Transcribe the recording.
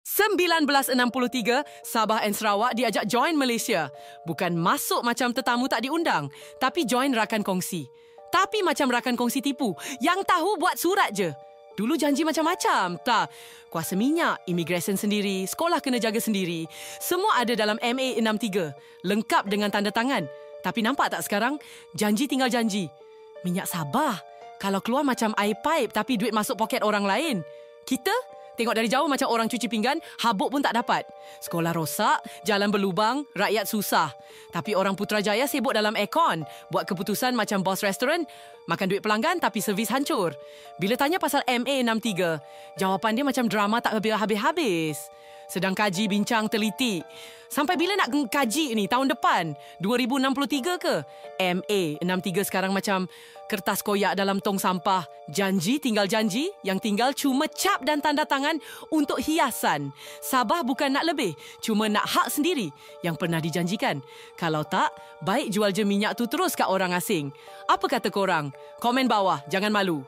1963, Sabah and Sarawak diajak join Malaysia. Bukan masuk macam tetamu tak diundang, tapi join rakan kongsi. Tapi macam rakan kongsi tipu, yang tahu buat surat je. Dulu janji macam-macam. Tak, kuasa minyak, imigresen sendiri, sekolah kena jaga sendiri. Semua ada dalam MA 63. Lengkap dengan tanda tangan. Tapi nampak tak sekarang? Janji tinggal janji. Minyak Sabah. Kalau keluar macam air pipe tapi duit masuk poket orang lain. Kita tengok dari jauh macam orang cuci pinggan, habuk pun tak dapat. Sekolah rosak, jalan berlubang, rakyat susah. Tapi orang Putrajaya sibuk dalam aircon, buat keputusan macam bos restoran, makan duit pelanggan tapi servis hancur. Bila tanya pasal MA 63, jawapan dia macam drama tak habis-habis. Sedang kaji, bincang, teliti. Sampai bila nak kaji ni? Tahun depan? 2063 ke? MA 63 sekarang macam kertas koyak dalam tong sampah. Janji tinggal janji, yang tinggal cuma cap dan tanda tangan untuk hiasan. Sabah bukan nak lebih, cuma nak hak sendiri yang pernah dijanjikan. Kalau tak, baik jual je minyak tu terus kat orang asing. Apa kata korang? Komen bawah, jangan malu.